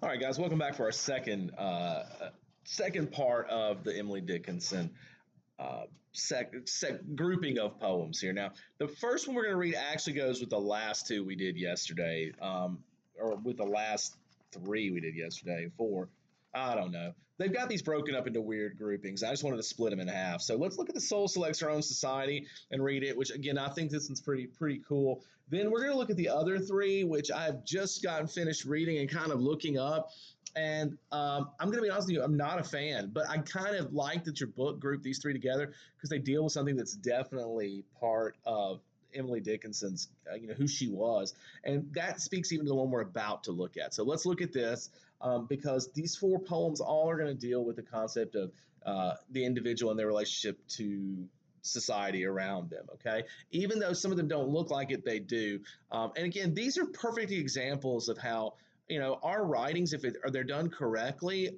All right, guys, welcome back for our second part of the Emily Dickinson grouping of poems here. Now, the first one we're going to read actually goes with the last two we did yesterday, or with the last three we did yesterday, four. I don't know. They've got these broken up into weird groupings. I just wanted to split them in half. So let's look at the Soul Selects Her Own Society and read it, which again I think this one's pretty cool. Then we're going to look at the other three, which I've just gotten finished reading and kind of looking up. And I'm going to be honest with you, I'm not a fan, but I kind of like that your book grouped these three together because they deal with something that's definitely part of Emily Dickinson's, who she was. And that speaks even to the one we're about to look at. So let's look at this because these four poems all are going to deal with the concept of the individual and their relationship to society around them, okay? Even though some of them don't look like it, they do. And again, these are perfect examples of how, our writings, if they're done correctly,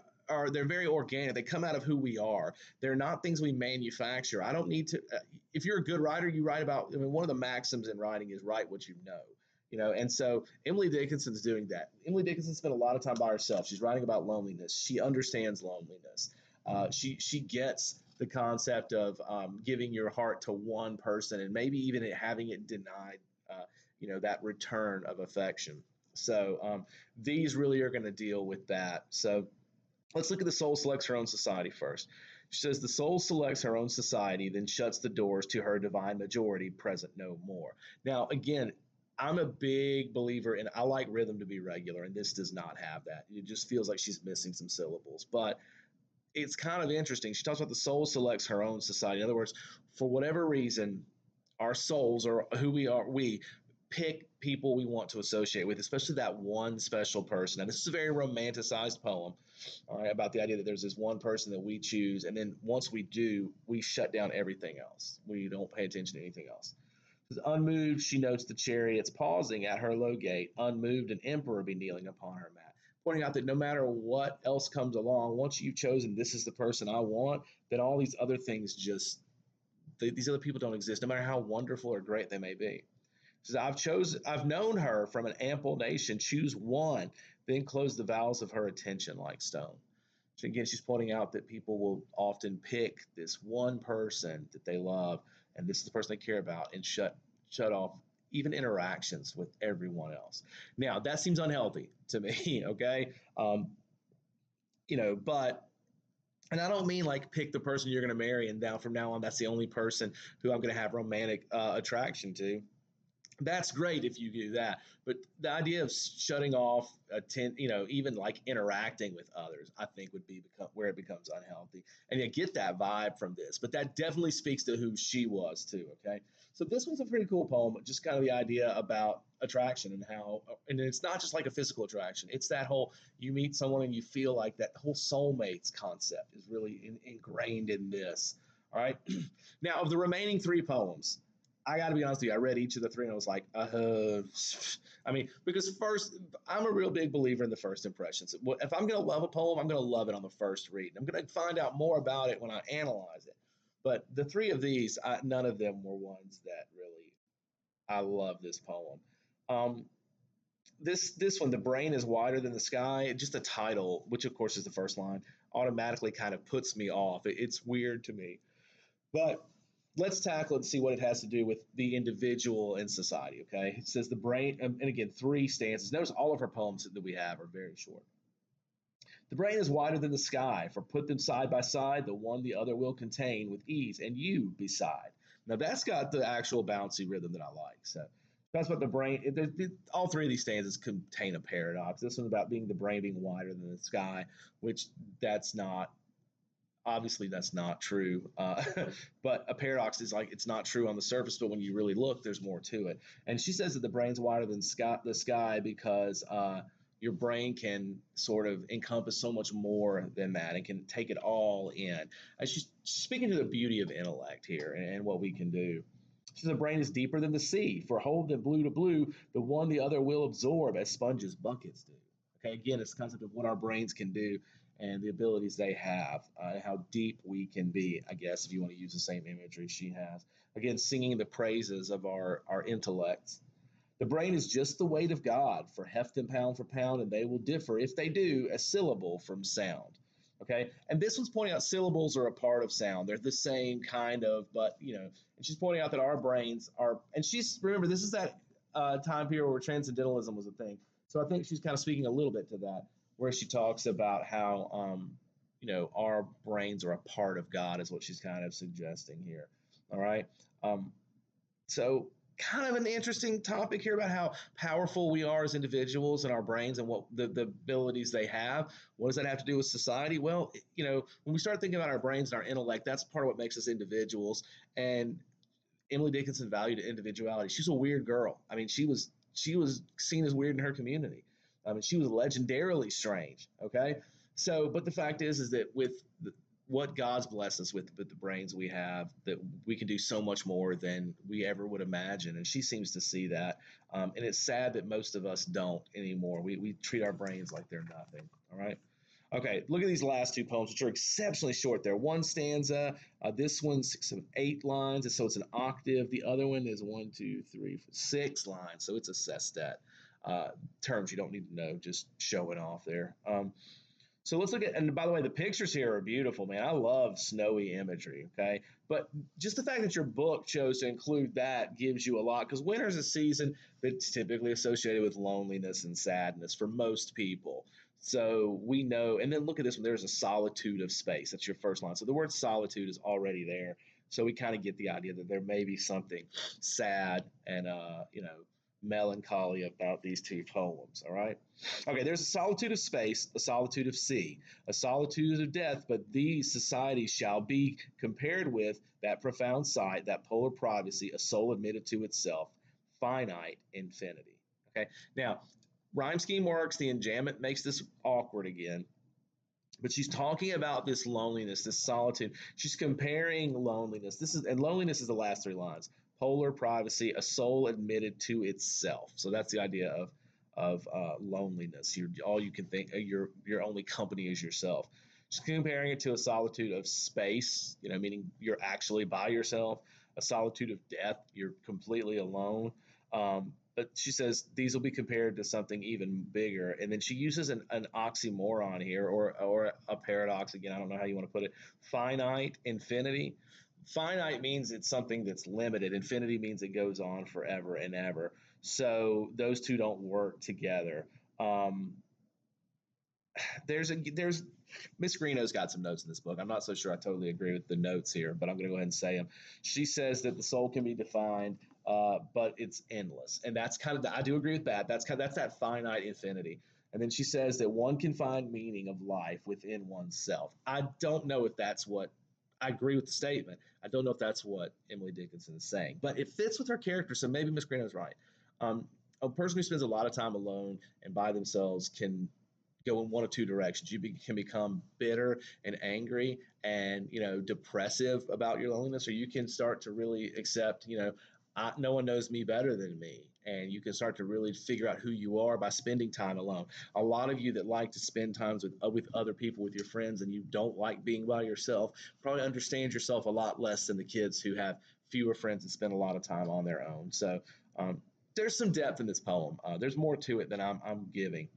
they're very organic. They come out of who we are. They're not things we manufacture. I don't need to. If you're a good writer, you write about. I mean, one of the maxims in writing is write what you know. And so Emily Dickinson's doing that. Emily Dickinson spent a lot of time by herself. She's writing about loneliness. She understands loneliness. She gets the concept of giving your heart to one person and maybe even having it denied. That return of affection. So these really are going to deal with that. So let's look at the soul selects her own society first. She says the soul selects her own society, then shuts the doors to her divine majority, present no more. Now, again, I'm a big believer in I like rhythm to be regular, and this does not have that. It just feels like she's missing some syllables. But it's kind of interesting. She talks about the soul selects her own society. In other words, for whatever reason, our souls or who we are, we pick people we want to associate with, especially that one special person. And this is a very romanticized poem, all right, about the idea that there's this one person that we choose, and then once we do, we shut down everything else. We don't pay attention to anything else. Unmoved, she notes the chariots pausing at her low gate. Unmoved, an emperor be kneeling upon her mat, pointing out that no matter what else comes along, once you've chosen this is the person I want, then all these other things these other people don't exist, no matter how wonderful or great they may be. Says, I've known her from an ample nation. Choose one, then close the valves of her attention like stone. So again, she's pointing out that people will often pick this one person that they love, and this is the person they care about, and shut off even interactions with everyone else. Now, that seems unhealthy to me, okay? But and I don't mean like pick the person you're going to marry and from now on that's the only person who I'm going to have romantic attraction to. That's great if you do that, but the idea of shutting off, even like interacting with others, I think would be where it becomes unhealthy. And you get that vibe from this, but that definitely speaks to who she was too. Okay, so this one's a pretty cool poem, just kind of the idea about attraction and it's not just like a physical attraction. It's that whole you meet someone and you feel like that whole soulmates concept is really ingrained in this. All right, now of the remaining three poems. I got to be honest with you. I read each of the three and I was like, because first, I'm a real big believer in the first impressions. If I'm going to love a poem, I'm going to love it on the first read. I'm going to find out more about it when I analyze it. But the three of these, none of them were ones that really, I love this poem. This one, the brain is wider than the sky, just a title, which of course is the first line, automatically kind of puts me off. It's weird to me. But let's tackle it and see what it has to do with the individual and society, okay? It says the brain, and again, three stanzas. Notice all of her poems that we have are very short. The brain is wider than the sky, for put them side by side, the one the other will contain with ease, and you beside. Now that's got the actual bouncy rhythm that I like. So that's what the brain, all three of these stanzas contain a paradox. This one about the brain being wider than the sky, which obviously that's not true, but a paradox is like it's not true on the surface, but when you really look, there's more to it. And she says that the brain's wider than the sky because your brain can sort of encompass so much more than that and can take it all in. And she's speaking to the beauty of intellect here and what we can do. She says the brain is deeper than the sea, for hold them blue to blue, the one the other will absorb as sponges buckets do. Okay, again, it's the concept of what our brains can do and the abilities they have, how deep we can be, I guess, if you want to use the same imagery she has. Again, singing the praises of our intellects. The brain is just the weight of God for heft and pound for pound, and they will differ, if they do, a syllable from sound. Okay, and this one's pointing out syllables are a part of sound. They're the same kind of, but and she's pointing out that our brains are, and she's remember this is that time period where transcendentalism was a thing. So I think she's kind of speaking a little bit to that, where she talks about how our brains are a part of God, is what she's kind of suggesting here. All right. Um, so kind of an interesting topic here about how powerful we are as individuals and our brains and what the abilities they have. What does that have to do with society? Well, when we start thinking about our brains and our intellect, that's part of what makes us individuals. And Emily Dickinson valued individuality. She's a weird girl. I mean, she was seen as weird in her community. I mean, she was legendarily strange. Okay, so but the fact is that with what God's blessed us with the brains we have, that we can do so much more than we ever would imagine. And she seems to see that. And it's sad that most of us don't anymore. We treat our brains like they're nothing. All right. Okay, look at these last two poems, which are exceptionally short. They're one stanza. This one's some 8 lines, and so it's an octave. The other one is 1, 2, 3, 4, 6 lines, so it's a sestet. Terms you don't need to know, just showing off there. So let's look at, and by the way, the pictures here are beautiful, man. I love snowy imagery, okay? But just the fact that your book chose to include that gives you a lot, because winter is a season that's typically associated with loneliness and sadness for most people. So we know, and then look at this one, there's a solitude of space. That's your first line. So the word solitude is already there. So we kind of get the idea that there may be something sad and, melancholy about these two poems, all right? Okay, there's a solitude of space, a solitude of sea, a solitude of death, but these societies shall be compared with that profound sight, that polar privacy, a soul admitted to itself, finite infinity. Okay, now rhyme scheme works, the enjambment makes this awkward again. But she's talking about this loneliness, this solitude. She's comparing loneliness. And loneliness is the last 3 lines. Polar privacy, a soul admitted to itself. So that's the idea of loneliness. All you can think. Your only company is yourself. She's comparing it to a solitude of space. Meaning you're actually by yourself. A solitude of death. You're completely alone. But she says these will be compared to something even bigger. And then she uses an oxymoron here, or a paradox again. I don't know how you want to put it. Finite infinity. Finite means it's something that's limited. Infinity means it goes on forever and ever. So those two don't work together. Um, there's Miss Greeno's got some notes in this book. I'm not so sure I totally agree with the notes here, but I'm going to go ahead and say them. She says that the soul can be defined, but it's endless, and that's kind of I do agree with that. That's that finite infinity. And then she says that one can find meaning of life within oneself. I don't know if that's what I agree with the statement. I don't know if that's what Emily Dickinson is saying, but it fits with her character. So maybe Miss Greeno's right. A person who spends a lot of time alone and by themselves can go in one of two directions. Can become bitter and angry and depressive about your loneliness, or you can start to really accept no one knows me better than me, and you can start to really figure out who you are by spending time alone. A lot of you that like to spend times with other people, with your friends, and you don't like being by yourself, probably understand yourself a lot less than the kids who have fewer friends and spend a lot of time on their own. So there's some depth in this poem. There's more to it than I'm giving.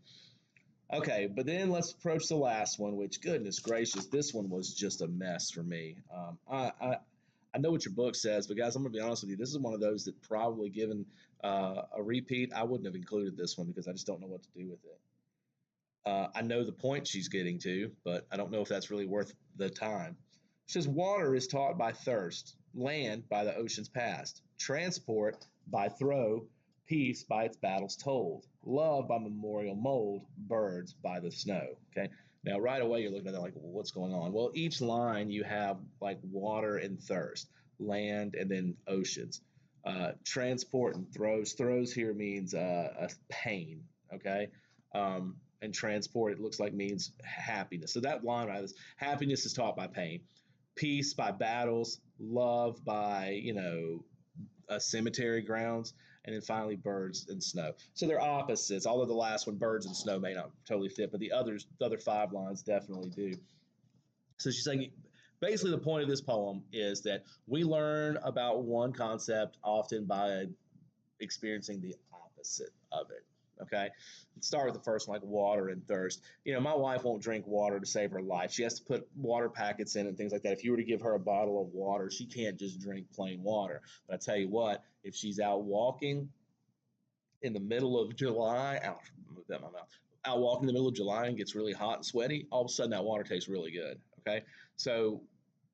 Okay, but then let's approach the last one, which, goodness gracious, this one was just a mess for me. I know what your book says, but guys, I'm going to be honest with you. This is one of those that probably given a repeat, I wouldn't have included this one because I just don't know what to do with it. I know the point she's getting to, but I don't know if that's really worth the time. She says, water is taught by thirst, land by the ocean's past, transport by throw, peace by its battles told, love by memorial mold, birds by the snow. Okay. Now, right away, you're looking at that like, well, what's going on? Well, each line you have like water and thirst, land, and then oceans. Transport and throws. Throws here means a pain. Okay. And transport, it looks like means happiness. So that line right, is happiness is taught by pain, peace by battles, love by cemetery grounds, and then finally birds and snow. So they're opposites. Although the last one, birds and snow, may not totally fit, but the other 5 lines definitely do. So she's saying basically the point of this poem is that we learn about one concept often by experiencing the opposite of it. Okay, let's start with the first one, like water and thirst. My wife won't drink water to save her life. She has to put water packets in and things like that. If you were to give her a bottle of water, she can't just drink plain water. But I tell you what, if she's out walking in the middle of July, move that in my mouth, out walking in the middle of July and gets really hot and sweaty, all of a sudden that water tastes really good. Okay, so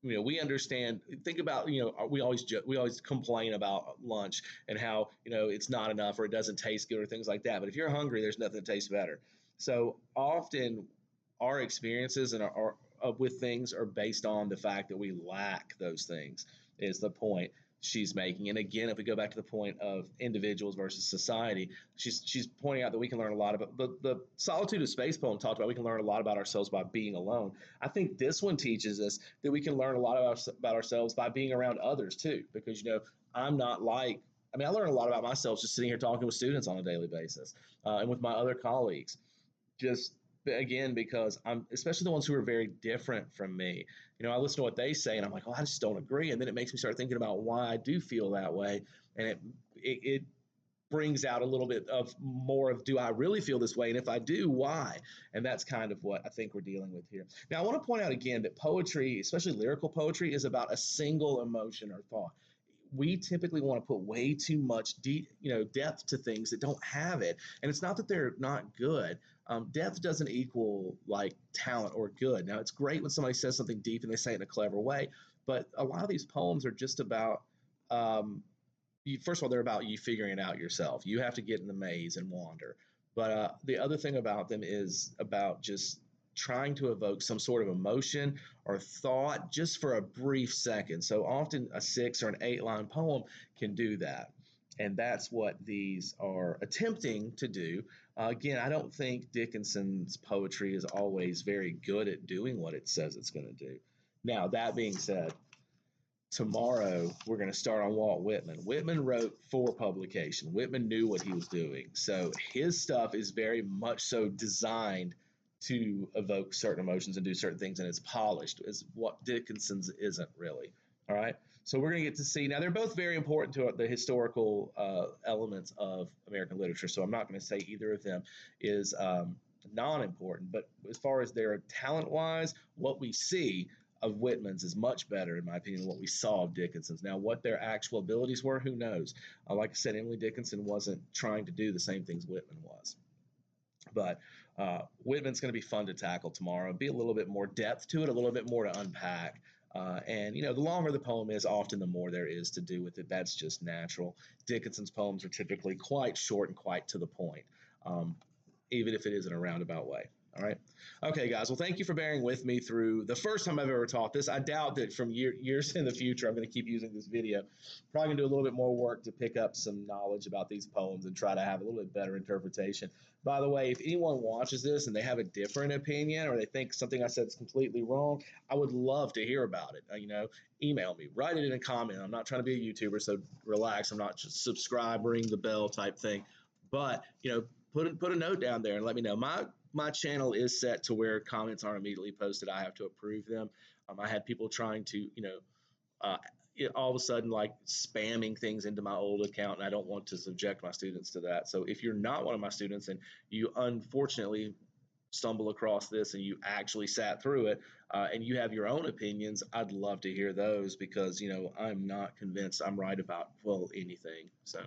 we understand. Think about we always complain about lunch and how it's not enough or it doesn't taste good or things like that. But if you're hungry, there's nothing that tastes better. So often our experiences and our with things are based on the fact that we lack those things. Is the point she's making. And again, if we go back to the point of individuals versus society, she's pointing out that we can learn a lot about the Solitude of Space poem talked about we can learn a lot about ourselves by being alone. I think this one teaches us that we can learn a lot about ourselves by being around others too, because I'm not like I learn a lot about myself just sitting here talking with students on a daily basis and with my other colleagues. Just again because I'm especially the ones who are very different from me. I listen to what they say and I'm like, oh, I just don't agree, and then it makes me start thinking about why I do feel that way, and it brings out a little bit of more of do I really feel this way, and if I do, why? And that's kind of what I think we're dealing with here. Now, I want to point out again that poetry, especially lyrical poetry, is about a single emotion or thought. We typically want to put way too much depth to things that don't have it, and it's not that they're not good. Depth doesn't equal like talent or good. Now, it's great when somebody says something deep and they say it in a clever way, but a lot of these poems are just about um, first of all, they're about you figuring it out yourself. You have to get in the maze and wander. But the other thing about them is about just trying to evoke some sort of emotion or thought just for a brief second. So often a 6 or an 8 line poem can do that. And that's what these are attempting to do. Again, I don't think Dickinson's poetry is always very good at doing what it says it's going to do. Now, that being said, tomorrow we're going to start on Walt Whitman. Whitman wrote for publication. Whitman knew what he was doing. So his stuff is very much so designed to evoke certain emotions and do certain things, and it's polished, is what Dickinson's isn't really. All right. So we're going to get to see. Now, they're both very important to the historical elements of American literature. So I'm not going to say either of them is non-important. But as far as their talent-wise, what we see of Whitman's is much better, in my opinion, than what we saw of Dickinson's. Now, what their actual abilities were, who knows? Like I said, Emily Dickinson wasn't trying to do the same things Whitman was. But Whitman's going to be fun to tackle tomorrow. Be a little bit more depth to it, a little bit more to unpack. And the longer the poem is, often the more there is to do with it. That's just natural. Dickinson's poems are typically quite short and quite to the point, even if it is in a roundabout way. All right. Okay, guys. Well, thank you for bearing with me through the first time I've ever taught this. I doubt that from years in the future I'm going to keep using this video. Probably going to do a little bit more work to pick up some knowledge about these poems and try to have a little bit better interpretation. By the way, if anyone watches this and they have a different opinion or they think something I said is completely wrong, I would love to hear about it. Email me, write it in a comment. I'm not trying to be a YouTuber, so relax. I'm not just subscribe, ring the bell type thing. But, put a note down there and let me know. My channel is set to where comments aren't immediately posted. I have to approve them. I had people trying to, uh, all of a sudden like spamming things into my old account, and I don't want to subject my students to that. So if you're not one of my students and you unfortunately stumble across this and you actually sat through it and you have your own opinions, I'd love to hear those because, I'm not convinced I'm right about, well, anything. So.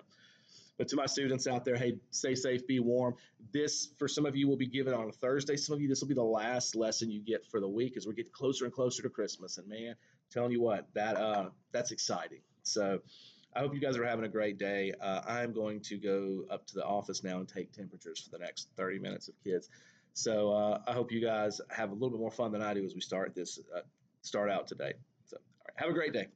But to my students out there, hey, stay safe, be warm. This, for some of you, will be given on a Thursday. Some of you, this will be the last lesson you get for the week as we get closer and closer to Christmas. And man, I'm telling you what, that's exciting. So I hope you guys are having a great day. I'm going to go up to the office now and take temperatures for the next 30 minutes of kids. So I hope you guys have a little bit more fun than I do as we start out today. So all right, have a great day.